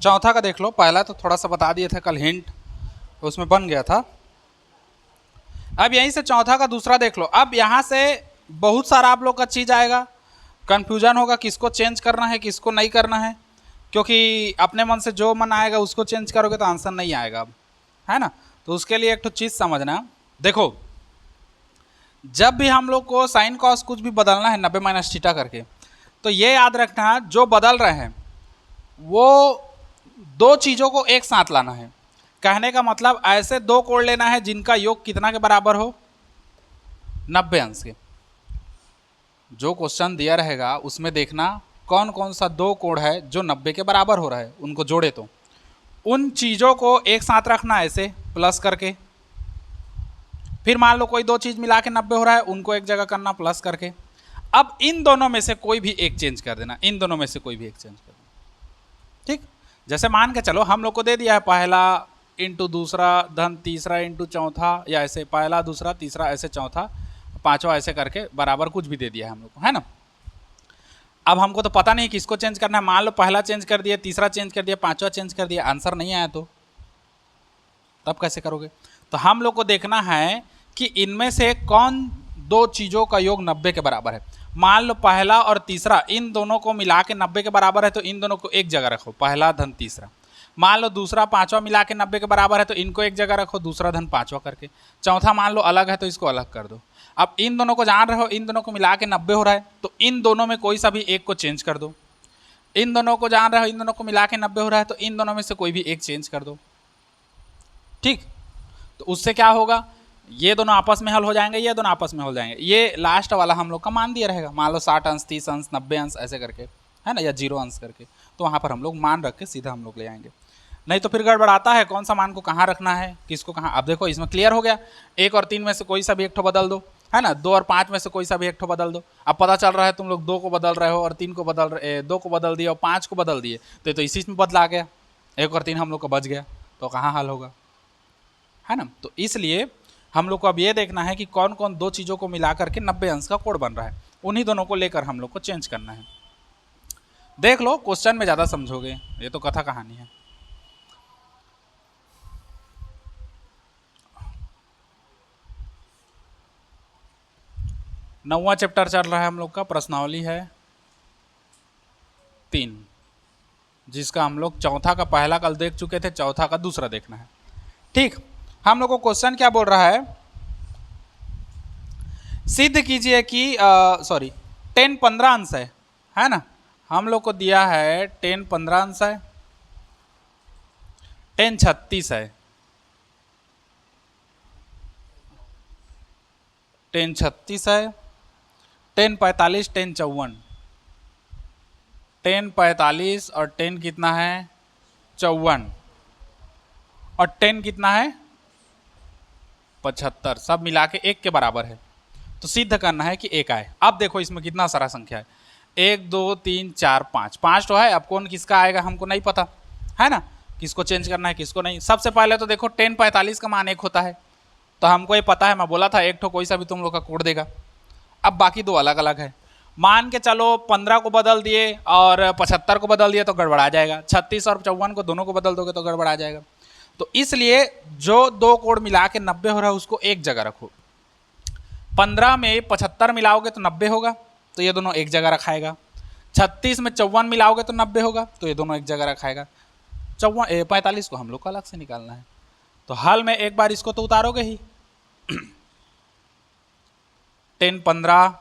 चौथा का देख लो, पहला तो थोड़ा सा बता दिए थे कल, हिंट उसमें बन गया था। अब यहीं से चौथा का दूसरा देख लो। अब यहाँ से बहुत सारा आप लोग का चीज आएगा, कंफ्यूजन होगा किसको चेंज करना है किसको नहीं करना है, क्योंकि अपने मन से जो मन आएगा उसको चेंज करोगे तो आंसर नहीं आएगा अब, है ना। तो उसके लिए एक तो चीज समझना, देखो जब भी हम लोग को साइन कॉस कुछ भी बदलना है 90 माइनस थीटा करके, तो ये याद रखना जो बदल रहे हैं वो दो चीज़ों को एक साथ लाना है। कहने का मतलब ऐसे दो कोण लेना है जिनका योग कितना के बराबर हो, 90 अंश के। जो क्वेश्चन दिया रहेगा उसमें देखना कौन कौन सा दो कोण है जो 90 के बराबर हो रहा है, उनको जोड़े तो उन चीज़ों को एक साथ रखना ऐसे प्लस करके। फिर मान लो कोई दो चीज़ मिला के 90 हो रहा है, उनको एक जगह करना प्लस करके। अब इन दोनों में से कोई भी एक चेंज कर देना, इन दोनों में से कोई भी एक चेंज कर देना, ठीक। जैसे मान के चलो हम लोग को दे दिया है पहला इंटू दूसरा धन तीसरा इंटू चौथा, या ऐसे पहला दूसरा तीसरा ऐसे चौथा पांचवा ऐसे करके बराबर कुछ भी दे दिया है हम लोग को, है ना। अब हमको तो पता नहीं किसको चेंज करना है। मान लो पहला चेंज कर दिया, तीसरा चेंज कर दिया, पांचवा चेंज कर दिया, आंसर नहीं आया तो तब कैसे करोगे। तो हम लोग को देखना है कि इनमें से कौन दो चीज़ों का योग 90 के बराबर है। मान लो पहला और तीसरा इन दोनों को मिला के 90 के बराबर है, तो इन दोनों को एक जगह रखो, पहला धन तीसरा। मान लो दूसरा पांचवा मिला के 90 के बराबर है, तो इनको एक जगह रखो, दूसरा धन पांचवा करके। चौथा मान लो अलग है तो इसको अलग कर दो। अब इन दोनों को जान रहे हो, इन दोनों को मिला के 90 हो रहा है, तो इन दोनों में कोई सा भी एक को चेंज कर दो। इन दोनों को जान रहे हो, इन दोनों को मिला के 90 हो रहा है, तो इन दोनों में से कोई भी एक चेंज कर दो, ठीक। तो उससे क्या होगा, ये दोनों आपस में हल हो जाएंगे, ये दोनों आपस में हो जाएंगे। ये लास्ट वाला हम लोग का मान दिया रहेगा, मान लो 60 अंश 30 अंश 90 अंश ऐसे करके, है ना, या 0 अंश करके। तो वहाँ पर हम लोग मान रख के सीधा हम लोग ले आएंगे, नहीं तो फिर गड़बड़ाता है कौन सा मान को कहाँ रखना है किसको कहाँ। अब देखो इसमें क्लियर हो गया, 1 और 3 में से कोई सा भी एक ठो बदल दो, है ना। 2 और 5 में से कोई सा भी एक ठो बदल दो। अब पता चल रहा है तुम लोग 2 को बदल रहे हो और 3 को बदल रहे, 2 को बदल दिए और 5 को बदल दिए, तो इसी में बदला गया, 1 और 3 हम लोग का बच गया, तो कहाँ हल होगा, है ना। तो इसलिए हम लोग को अब ये देखना है कि कौन कौन दो चीज़ों को मिला करके 90 अंश का कोण बन रहा है, उन्हीं दोनों को लेकर हम लोग को चेंज करना है। देख लो क्वेश्चन में ज़्यादा समझोगे, ये तो कथा कहानी है। नौवां चैप्टर चल रहा है हम लोग का, प्रश्नावली है 3, जिसका हम लोग चौथा का पहला कल देख चुके थे, चौथा का दूसरा देखना है, ठीक। हम लोग को क्वेश्चन क्या बोल रहा है, सिद्ध कीजिए कि सॉरी 10 15 अंश है ना। हम लोग को दिया है 10 15 अंश है, 10 36 है, 10 36 है, 10 45 10 54, 10 45 और 10 कितना है 54, और 10 कितना है 75, सब मिला के 1 के बराबर है। तो सिद्ध करना है कि 1 आए। अब देखो इसमें कितना सारा संख्या है, 1 2 3 4 5, 5 तो है। अब कौन किसका आएगा हमको नहीं पता, है ना, किसको चेंज करना है किसको नहीं। सबसे पहले तो देखो 10 45 का मान 1 होता है, तो हमको ये पता है, मैं बोला था एक ठो कोई सा भी तुम लोग का कोड देगा। अब बाकी दो अलग अलग है। मान के चलो 15 को बदल दिए और 75 को बदल दिए तो गड़बड़ा जाएगा, 36 और 54 को दोनों को बदल दोगे तो गड़बड़ा जाएगा। तो इसलिए जो दो कोड मिला के 90 हो रहा है उसको एक जगह रखो। 15 में 75 मिलाओगे तो 90 होगा, तो ये दोनों एक जगह रखाएगा। 36 में 54 मिलाओगे तो 90 होगा, तो ये दोनों एक जगह रखाएगा। 45 को हम लोग को अलग से निकालना है। तो हल में एक बार इसको तो उतारोगे ही, 10 15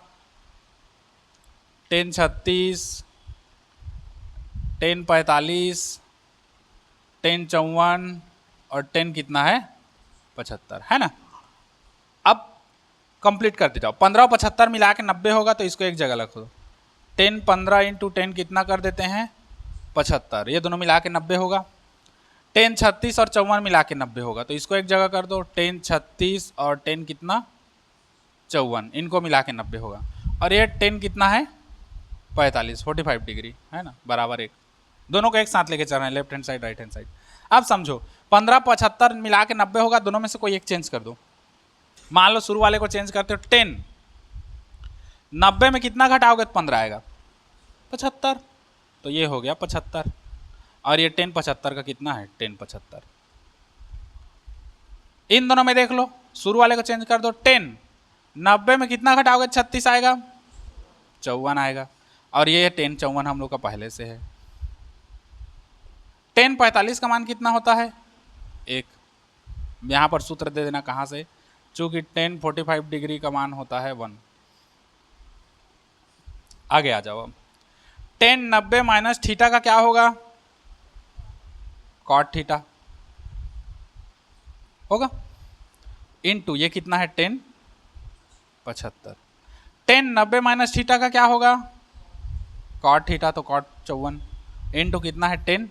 10 36 10 45 10 54 और 10 कितना है 75, है ना। अब कंप्लीट करते जाओ, 15 और 75 मिला के 90 होगा, तो इसको एक जगह रख दो। 10 15 इंटू 10 कितना कर देते हैं 75, ये दोनों मिला के 90 होगा। 10 36 और 54 मिला के 90 होगा, तो इसको एक जगह कर दो। 10 36 और 10 कितना 54, इनको मिला के 90 होगा। और ये 10 कितना है 45 45 डिग्री, है ना, बराबर 1। दोनों को एक साथ लेके चल रहे हैं, left hand side right hand side. अब समझो 15 75 मिला के 90 होगा, दोनों में से कोई एक चेंज कर दो। मान लो शुरू वाले को चेंज करते हो 10, 90 में कितना घटाओगे तो 15 आएगा 75, तो ये हो गया 75। और ये 10/75 का कितना है 10/75। इन दोनों में देख लो, शुरू वाले को चेंज कर दो। 10 90 में कितना घटाओगे 36 आएगा, 54 आएगा। और ये 10 54 हम लोग का पहले से है। 10 45 का मान कितना होता है 1। यहाँ पर सूत्र दे देना कहाँ से, चूंकि 10 45 डिग्री का मान होता है 1। आगे आ जाओ अब। 10 90 माइनस थीटा का क्या होगा कॉट थीटा होगा, इनटू ये कितना है 10 75। 10 90 माइनस थीटा का क्या होगा कॉट थीटा, तो कॉट 54 इनटू कितना है 10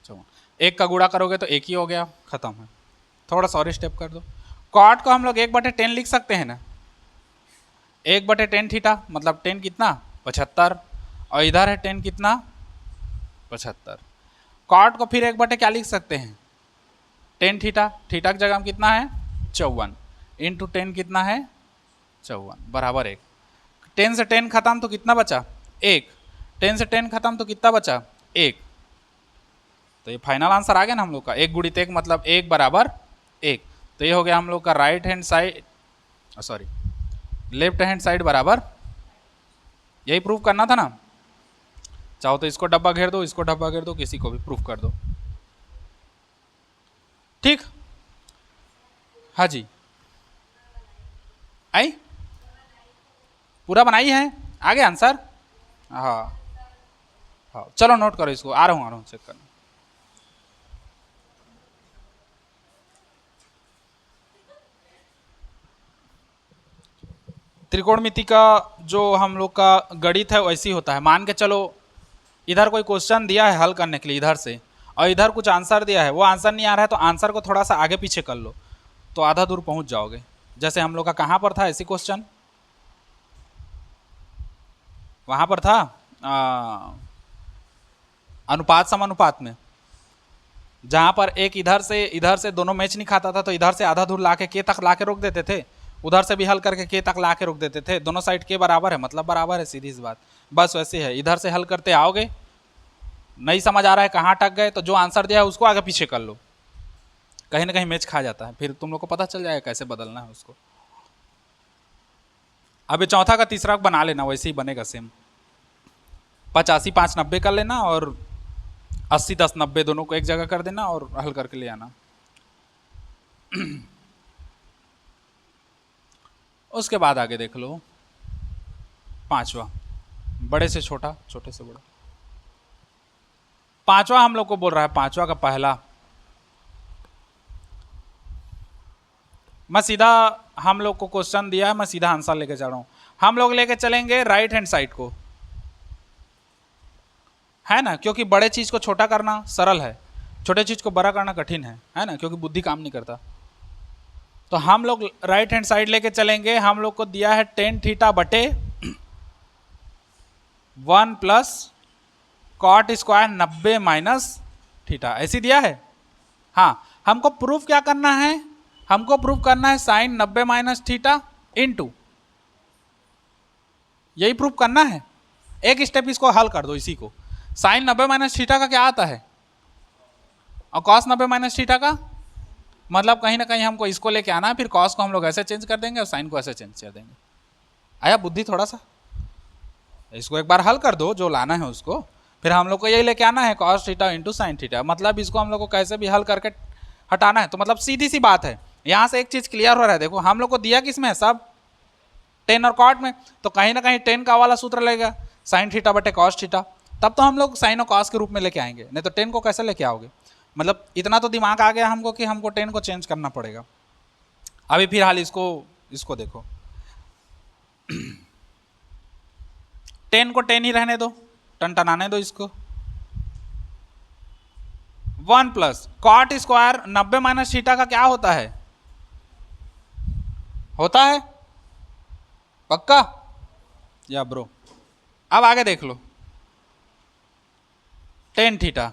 54। एक का गुणा करोगे तो एक ही हो गया, खत्म है। थोड़ा सा और स्टेप कर दो। कॉट को हम लोग 1/10 लिख सकते हैं ना, 1/10 थीटा मतलब 10 कितना 75, और इधर है 10 कितना 75। कॉट को फिर 1/, क्या लिख सकते हैं 10 थीटा, थीटा की जगह में कितना है 54 इंटू 10 कितना है 54 बराबर 1। 10 से 10 खत्म तो कितना बचा 1, 10 से 10 खत्म तो कितना बचा 1। तो ये फाइनल आंसर आ गया ना हम लोग का, 1 गुणित 1 मतलब 1 बराबर 1। तो ये हो गया हम लोग का right hand side, sorry left hand side बराबर, यही प्रूव करना था ना। चाहो तो इसको डब्बा घेर दो, इसको डब्बा घेर दो, किसी को भी प्रूफ कर दो, ठीक। हाँ जी आई, पूरा बनाई है, आगे आंसर। हाँ हाँ चलो नोट करो इसको, आ रहा हूँ चेक करना। त्रिकोणमिति का जो हम लोग का गणित है वैसे ही होता है। मान के चलो इधर कोई क्वेश्चन दिया है हल करने के लिए इधर से, और इधर कुछ आंसर दिया है, वो आंसर नहीं आ रहा है तो आंसर को थोड़ा सा आगे पीछे कर लो तो आधा दूर पहुंच जाओगे। जैसे हम लोग का कहाँ पर था ऐसी क्वेश्चन, वहाँ पर था अनुपात समानुपात में, जहाँ पर एक इधर से दोनों मैच नहीं खाता था तो इधर से आधा दूर ला के तक ला के रोक देते थे, उधर से भी हल करके के तक ला के रोक देते थे, दोनों साइड के बराबर है मतलब बराबर है, सीधी सी बात। बस वैसे है, इधर से हल करते आओगे, नहीं समझ आ रहा है कहाँ अटक गए तो जो आंसर दिया है उसको आगे पीछे कर लो, कहीं ना कहीं मैच खा जाता है, फिर तुम लोग को पता चल जाएगा कैसे बदलना है उसको। अभी चौथा का तीसरा बना लेना, वैसे ही बनेगा सेम। 85 5 90 कर लेना और 80 10 90 दोनों को एक जगह कर देना और हल करके ले आना। उसके बाद आगे देख लो पांचवा, बड़े से छोटा छोटे से बड़ा। पांचवा हम लोग को बोल रहा है, पांचवा का पहला, मैं सीधा, हम लोग को क्वेश्चन दिया है मैं सीधा आंसर लेके जा रहा हूं। हम लोग लेके चलेंगे राइट हैंड साइड को, है ना, क्योंकि बड़े चीज को छोटा करना सरल है, छोटे चीज को बड़ा करना कठिन है ना, क्योंकि बुद्धि काम नहीं करता। तो हम लोग राइट हैंड साइड लेके चलेंगे। हम लोग को दिया है 10 थीटा बटे 1 plus cot square 90 minus theta, ऐसी दिया है। हाँ हमको प्रूफ क्या करना है, हमको प्रूफ करना है साइन 90 माइनस थीटा इनटू, यही प्रूफ करना है। एक स्टेप इसको हल कर दो, इसी को साइन 90 माइनस थीटा का क्या आता है और कॉस 90 माइनस थीटा का, मतलब कहीं ना कहीं हमको इसको लेके आना है, फिर कॉस को हम लोग ऐसे चेंज कर देंगे और साइन को ऐसे चेंज कर देंगे। आया बुद्धि थोड़ा सा, इसको एक बार हल कर दो जो लाना है उसको, फिर हम लोग को यही लेके आना है cos theta into sine theta, मतलब इसको हम लोग को कैसे भी हल करके हटाना है। तो मतलब सीधी सी बात है, यहाँ से एक चीज क्लियर हो रहा है। देखो हम लोग को दिया किसमें है, सब 10 और कॉट में, तो कहीं ना कहीं 10 का वाला सूत्र लगेगा साइन थीटा बटे कॉस थीटा, तब तो हम लोग साइन और कॉस के रूप में लेके आएंगे, नहीं तो 10 को कैसे लेके आओगे। मतलब इतना तो दिमाग आ गया हमको कि हमको 10 को चेंज करना पड़ेगा। अभी फिर हाल इसको देखो, 10 को 10 ही रहने दो, टनटनाने दो इसको। 1 plus cot square 90 minus theta का क्या होता है, होता है पक्का या ब्रो। अब आगे देख लो 10 थीटा,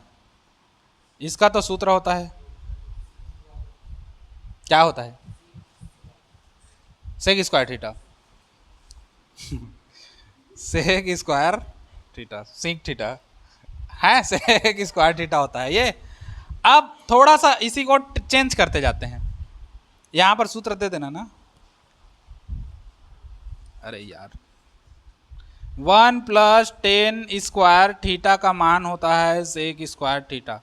इसका तो सूत्र होता है, क्या होता है sec square theta, sec square theta, sec theta, है सेक स्क्वायर थीटा होता है ये। अब थोड़ा सा इसी को चेंज करते जाते हैं, यहां पर सूत्र दे देना ना। अरे यार 1 + 10 स्क्वायर थीटा का मान होता है सेक स्क्वायर थीटा।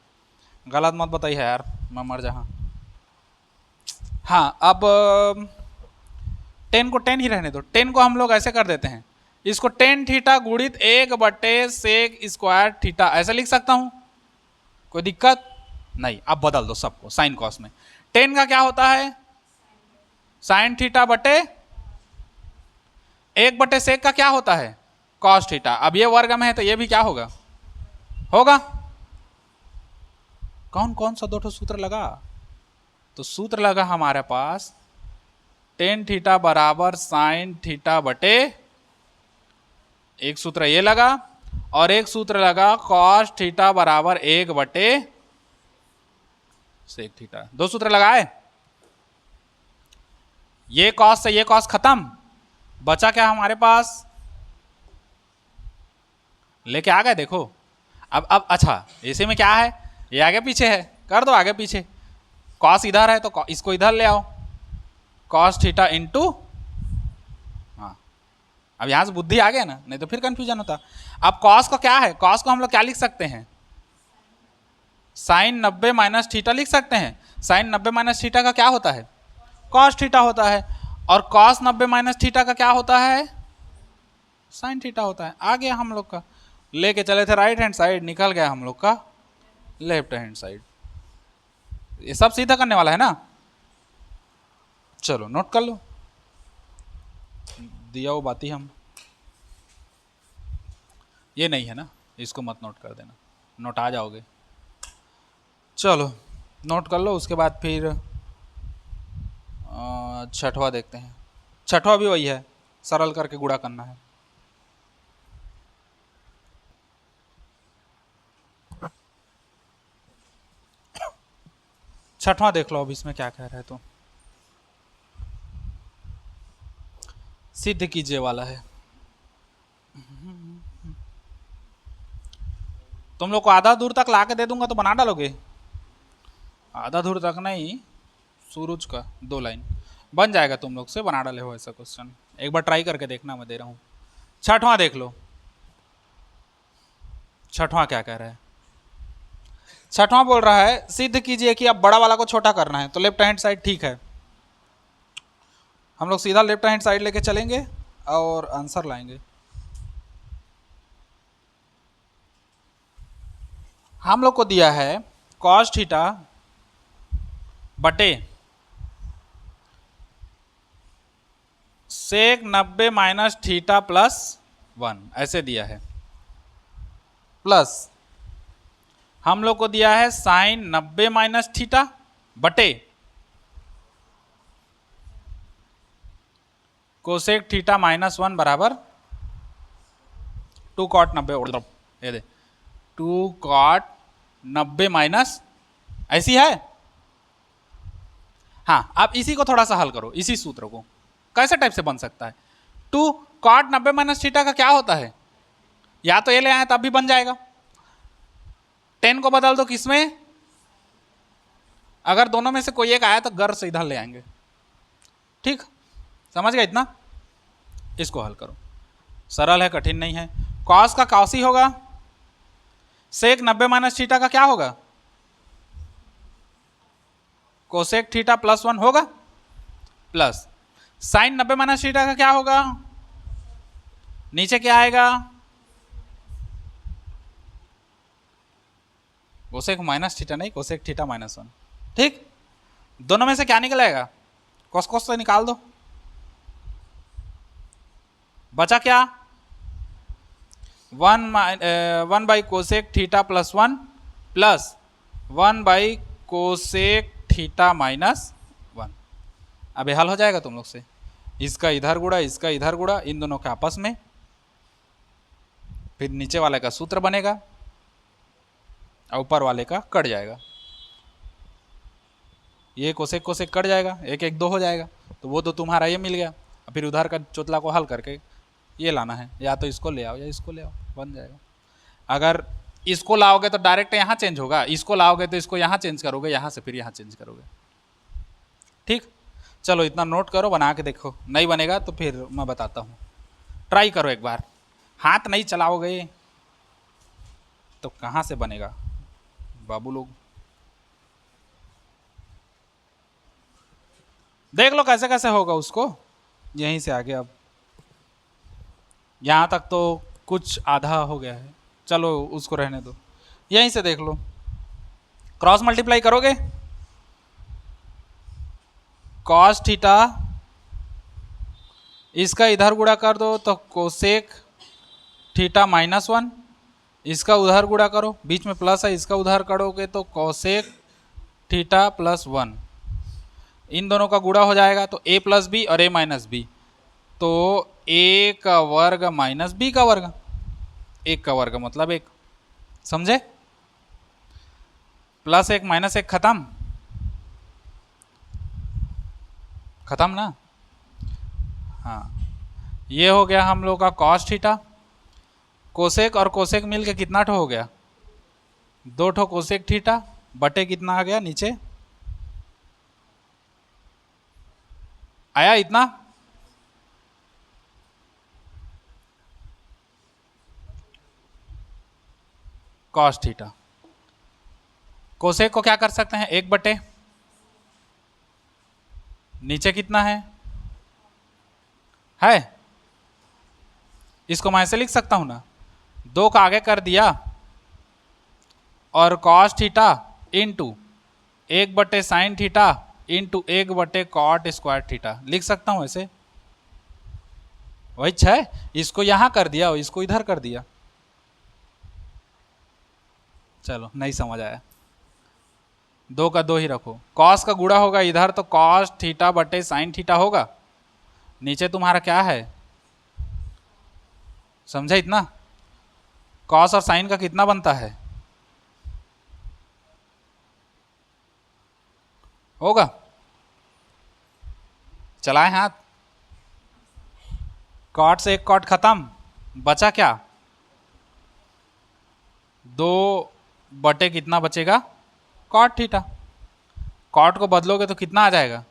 गलत मत बताइए यार, मैं मर जहाँ। हाँ अब 10 को 10 ही रहने दो। 10 को हम लोग ऐसे कर देते हैं, इसको 10 थीटा गुणित 1/सेक स्क्वायर थीटा ऐसे लिख सकता हूं, कोई दिक्कत नहीं। अब बदल दो सबको साइन कॉस में। 10 का क्या होता है साइन थीटा बटे 1/सेक का क्या होता है कॉस थीटा। अब ये वर्ग में है तो ये भी क्या होगा होगा। कौन कौन सा दो सूत्र लगा, तो सूत्र लगा हमारे पास टेन थीटा बराबर साइन थीटा बटे, एक सूत्र ये लगा और एक सूत्र लगा कॉस थीटा बराबर 1/सेक थीटा। दो सूत्र लगाए, ये कॉस से ये कॉस खत्म, बचा क्या हमारे पास, लेके आ गए। देखो अब अच्छा इसी में क्या है, ये आगे पीछे है, कर दो आगे पीछे। कॉस इधर है तो इसको इधर ले आओ, कॉस थीटा इंटू, हाँ अब यहां से बुद्धि आ गया ना, नहीं तो फिर कंफ्यूजन होता। अब कॉस का क्या है, कॉस को हम लोग क्या लिख सकते हैं साइन 90 माइनस थीटा लिख सकते हैं। साइन 90 माइनस थीटा का क्या होता है कॉस थीटा होता है, और कॉस 90 माइनस थीटा का क्या होता है साइन थीटा होता है। आ गया हम लोग का, लेके चले थे राइट हैंड साइड, निकल गया हम लोग का लेफ्ट हैंड साइड। ये सब सीधा करने वाला है ना, चलो नोट कर लो, दिया वो बात ही हम, ये नहीं है ना, इसको मत नोट कर देना, नोट आ जाओगे। चलो नोट कर लो, उसके बाद फिर छठवा देखते हैं। छठवा भी वही है, सरल करके गुणा करना है। छठवां देख लो अब इसमें क्या कह रहा है, तो सिद्ध कीजिए वाला है। तुम लोग को आधा दूर तक ला के दे दूंगा तो बना डालोगे, आधा दूर तक नहीं, सूरज का 2 लाइन बन जाएगा, तुम लोग से बना डाले हो ऐसा क्वेश्चन, एक बार ट्राई करके देखना, मैं दे रहा हूं। छठवां देख लो, छठवां क्या कह रहा है। छठवां बोल रहा है सिद्ध कीजिए कि अब बड़ा वाला को छोटा करना है, तो लेफ्ट हैंड साइड ठीक है, हम लोग सीधा लेफ्ट हैंड साइड लेके चलेंगे और आंसर लाएंगे। हम लोग को दिया है कॉस थीटा बटे सेक 90 माइनस थीटा प्लस 1 ऐसे दिया है, प्लस हम लोग को दिया है साइन 90 माइनस थीटा बटे कोसेक थीटा माइनस 1 बराबर 2 कॉट 90, ये दे 2 कॉट 90 माइनस, ऐसी है। हाँ आप इसी को थोड़ा सा हल करो, इसी सूत्र को कैसे टाइप से बन सकता है। 2 कॉट 90 माइनस थीटा का क्या होता है, या तो ये ले आए तब भी बन जाएगा, 10 को बदल दो किसमें, अगर दोनों में से कोई एक आया तो घर से इधर ले आएंगे, ठीक समझ गए इतना। इसको हल करो, सरल है, कठिन नहीं है। कॉस का कॉस ही होगा, सेक 90 माइनस थीटा का क्या होगा कोसेक थीटा प्लस 1 होगा, प्लस साइन 90 माइनस थीटा का क्या होगा, नीचे क्या आएगा कोसेक माइनस थीटा नहीं, कोसेक थीटा माइनस 1, ठीक। दोनों में से क्या निकलेगा, कॉस कॉस से निकाल दो, बचा क्या 1 by cosec theta plus 1 plus 1 by cosec theta minus 1। अब ये हल हो जाएगा तुम लोग से, इसका इधर गुणा इसका इधर गुणा, इन दोनों के आपस में, फिर नीचे वाले का सूत्र बनेगा और ऊपर वाले का कट जाएगा, ये कोसेक कोसेक कट जाएगा, 1 1 2 हो जाएगा, तो वो तो तुम्हारा ये मिल गया। फिर उधर का चोतला को हल करके ये लाना है, या तो इसको ले आओ या इसको ले आओ, बन जाएगा। अगर इसको लाओगे तो डायरेक्ट यहाँ चेंज होगा, इसको लाओगे तो इसको यहाँ चेंज करोगे, यहाँ से फिर यहाँ चेंज करोगे। ठीक, चलो इतना नोट करो, बना के देखो, नहीं बनेगा तो फिर मैं बताता हूँ, ट्राई करो एक बार। हाथ नहीं चलाओगे तो कहाँ से बनेगा बाबू लोग। देख लो कैसे कैसे होगा उसको, यहीं से आगे। अब यहाँ तक तो कुछ आधा हो गया है, चलो उसको रहने दो, यहीं से देख लो। क्रॉस मल्टीप्लाई करोगे, कॉस थीटा, इसका इधर गुणा कर दो तो कोसेक थीटा -1, इसका उधर गुणा करो, बीच में प्लस है, इसका उधर करोगे तो कोसेक थीटा +1, इन दोनों का गुणा हो जाएगा तो a + b और a - b, तो a का वर्ग माइनस b का वर्ग, 1 का वर्ग मतलब 1, समझे? +1 -1 खत्म, खत्म ना। हाँ, ये हो गया हम लोग का कॉस थीटा। कोसेक और कोसेक मिल के कितना ठो हो गया, 2 ठो कोसेक थीटा बटे कितना आ गया नीचे, आया इतना। कॉस थीटा, कोसेक को क्या कर सकते हैं, 1 बटे नीचे कितना है, इसको मैं ऐसे लिख सकता हूं ना, 2 का आगे कर दिया और कॉस थीटा इंटू 1 बटे साइन थीटा इंटू 1 बटे कॉट स्क्वायर थीटा, लिख सकता हूं ऐसे। वही है, इसको यहां कर दिया और इसको इधर कर दिया। चलो नहीं समझ आया, 2 का 2 ही रखो, कॉस का गुणा होगा इधर तो कॉस थीटा बटे साइन थीटा होगा, नीचे तुम्हारा क्या है, समझे इतना। कॉस और साइन का कितना बनता है, होगा, चलाए हाथ, कॉट से 1 कॉट खत्म, बचा क्या, 2 बटे कितना बचेगा, कॉट थीटा। कॉट को बदलोगे तो कितना आ जाएगा,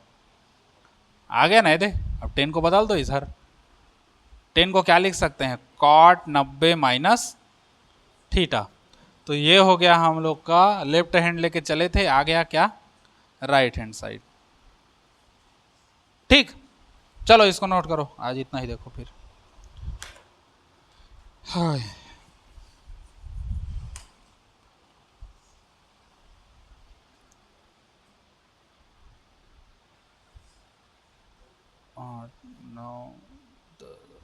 आ गया ना, दे अब 10 को बदल दो इधर, 10 को क्या लिख सकते हैं, कॉट 90 माइनस थीटा। तो ये हो गया हम लोग का, लेफ्ट हैंड लेके चले थे, आ गया क्या, राइट हैंड साइड। ठीक, चलो इसको नोट करो, आज इतना ही देखो फिर। हाय 8 9 10